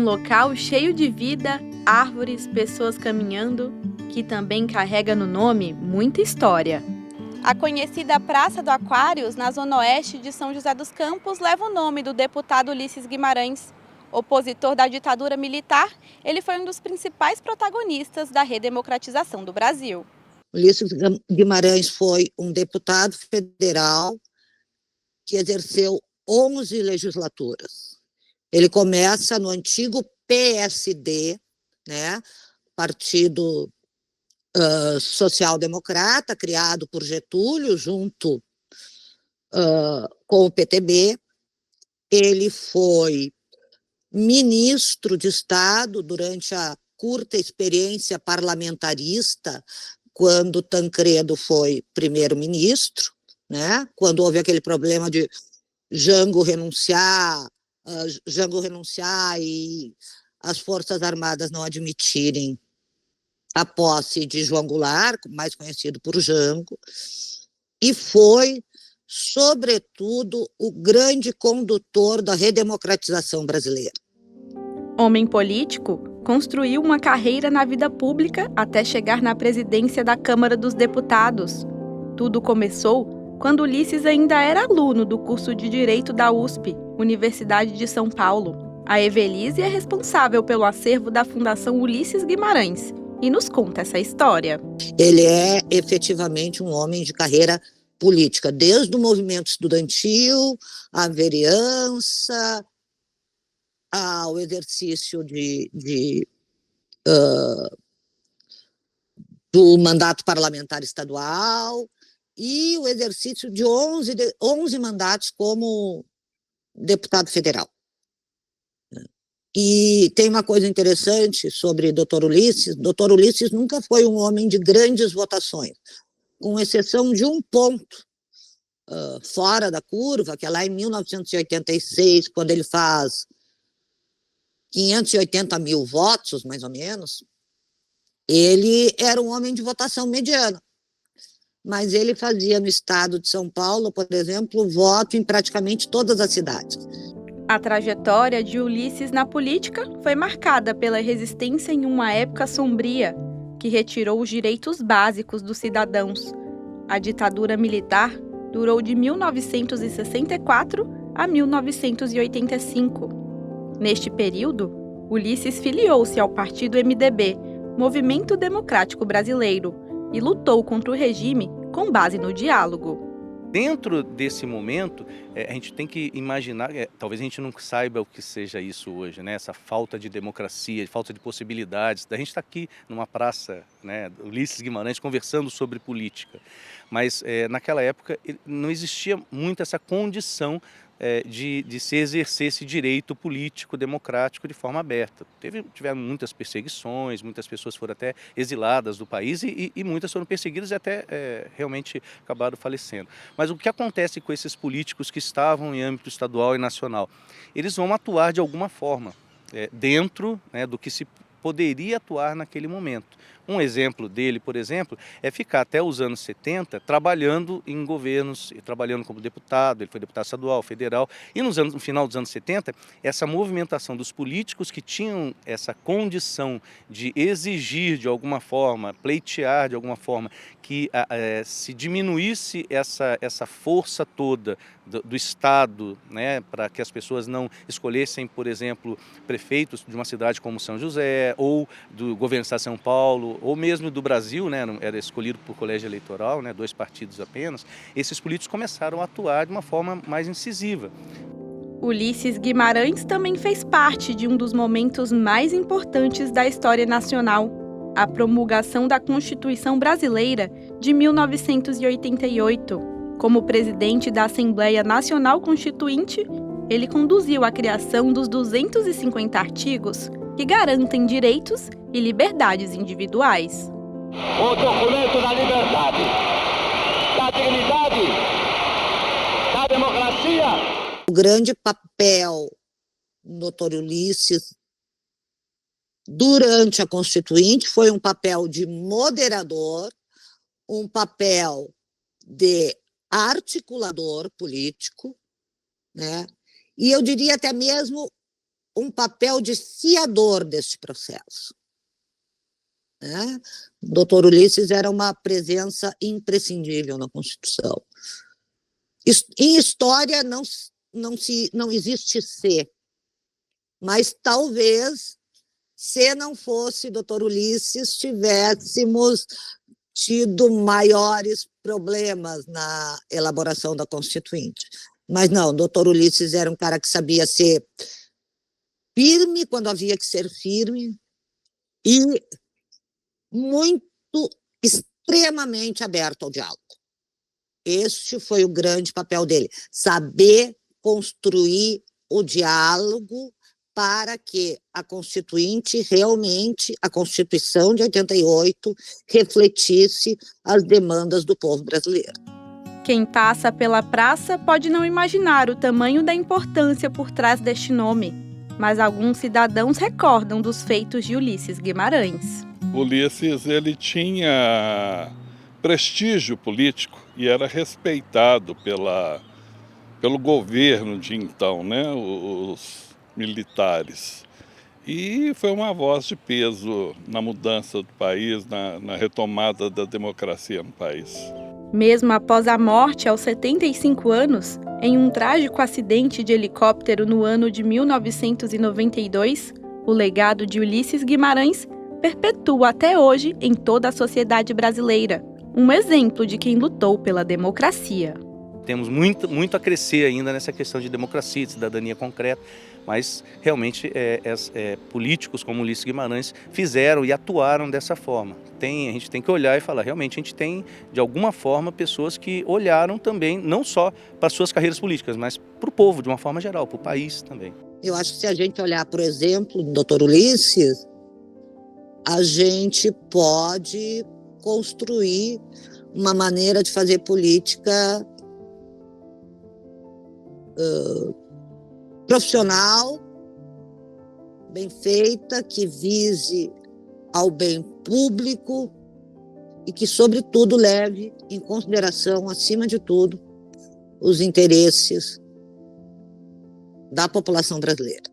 local cheio de vida, árvores, pessoas caminhando, que também carrega no nome muita história. A conhecida Praça do Aquários, na zona oeste de São José dos Campos, leva o nome do deputado Ulisses Guimarães. Opositor da ditadura militar, ele foi um dos principais protagonistas da redemocratização do Brasil. Ulisses Guimarães foi um deputado federal que exerceu 11 legislaturas. Ele começa no antigo PSD, né, Partido Social-Democrata, criado por Getúlio, junto com o PTB. Ele foi ministro de Estado durante a curta experiência parlamentarista, quando Tancredo foi primeiro-ministro, né? Quando houve aquele problema de Jango renunciar e as Forças Armadas não admitirem a posse de João Goulart, mais conhecido por Jango, e foi, sobretudo, o grande condutor da redemocratização brasileira. Homem político, construiu uma carreira na vida pública até chegar na presidência da Câmara dos Deputados. Tudo começou quando Ulisses ainda era aluno do curso de Direito da USP, Universidade de São Paulo. A Evelise é responsável pelo acervo da Fundação Ulisses Guimarães e nos conta essa história. Ele é efetivamente um homem de carreira política, desde o movimento estudantil, a vereança, ao exercício do mandato parlamentar estadual e o exercício de 11 mandatos como deputado federal. E tem uma coisa interessante sobre Dr. Ulisses. Dr. Ulisses nunca foi um homem de grandes votações, com exceção de um ponto fora da curva, que é lá em 1986, quando ele faz 580 mil votos, mais ou menos. Ele era um homem de votação mediana, mas ele fazia no estado de São Paulo, por exemplo, voto em praticamente todas as cidades. A trajetória de Ulisses na política foi marcada pela resistência em uma época sombria, que retirou os direitos básicos dos cidadãos. A ditadura militar durou de 1964 a 1985. Neste período, Ulisses filiou-se ao partido MDB, Movimento Democrático Brasileiro, e lutou contra o regime com base no diálogo. Dentro desse momento, a gente tem que imaginar, talvez a gente não saiba o que seja isso hoje, né? Essa falta de democracia, falta de possibilidades. A gente está aqui numa praça, né, Ulisses Guimarães, conversando sobre política. Mas naquela época não existia muito essa condição de se exercer esse direito político democrático de forma aberta. Tiveram muitas perseguições, muitas pessoas foram até exiladas do país e muitas foram perseguidas e até realmente acabaram falecendo. Mas o que acontece com esses políticos que estavam em âmbito estadual e nacional? Eles vão atuar de alguma forma dentro, né, do que se poderia atuar naquele momento. Um exemplo dele, por exemplo, é ficar até os anos 70 trabalhando em governos, trabalhando como deputado. Ele foi deputado estadual, federal, e no final dos anos 70, essa movimentação dos políticos que tinham essa condição de exigir de alguma forma, pleitear de alguma forma, que se diminuísse essa força toda do Estado, né, para que as pessoas não escolhessem, por exemplo, prefeitos de uma cidade como São José, ou do governo do Estado de São Paulo, ou mesmo do Brasil, né, era escolhido por colégio eleitoral, né, 2 partidos apenas. Esses políticos começaram a atuar de uma forma mais incisiva. Ulisses Guimarães também fez parte de um dos momentos mais importantes da história nacional, a promulgação da Constituição Brasileira de 1988. Como presidente da Assembleia Nacional Constituinte, ele conduziu a criação dos 250 artigos que garantem direitos e liberdades individuais. O documento da liberdade, da dignidade, da democracia. O grande papel do Dr. Ulisses durante a Constituinte foi um papel de moderador, um papel de articulador político, né? E eu diria até mesmo um papel de fiador deste processo, né? O doutor Ulisses era uma presença imprescindível na Constituição. Em história não existe C, mas talvez, se não fosse doutor Ulisses, tivéssemos tido maiores problemas na elaboração da Constituinte. Mas não, o doutor Ulisses era um cara que sabia ser firme quando havia que ser firme e extremamente aberto ao diálogo. Este foi o grande papel dele, saber construir o diálogo para que a Constituinte realmente, a Constituição de 88, refletisse as demandas do povo brasileiro. Quem passa pela praça pode não imaginar o tamanho da importância por trás deste nome, mas alguns cidadãos recordam dos feitos de Ulisses Guimarães. Ulisses, ele tinha prestígio político e era respeitado pelo governo de então, né, os militares. E foi uma voz de peso na mudança do país, na retomada da democracia no país. Mesmo após a morte aos 75 anos, em um trágico acidente de helicóptero no ano de 1992, o legado de Ulisses Guimarães perpetua até hoje em toda a sociedade brasileira, um exemplo de quem lutou pela democracia. Temos muito a crescer ainda nessa questão de democracia, de cidadania concreta, mas realmente políticos como Ulisses Guimarães fizeram e atuaram dessa forma. A gente tem que olhar e falar, realmente a gente tem, de alguma forma, pessoas que olharam também, não só para suas carreiras políticas, mas para o povo, de uma forma geral, para o país também. Eu acho que se a gente olhar, por exemplo, do doutor Ulisses, a gente pode construir uma maneira de fazer política profissional, bem feita, que vise ao bem público e que, sobretudo, leve em consideração, acima de tudo, os interesses da população brasileira.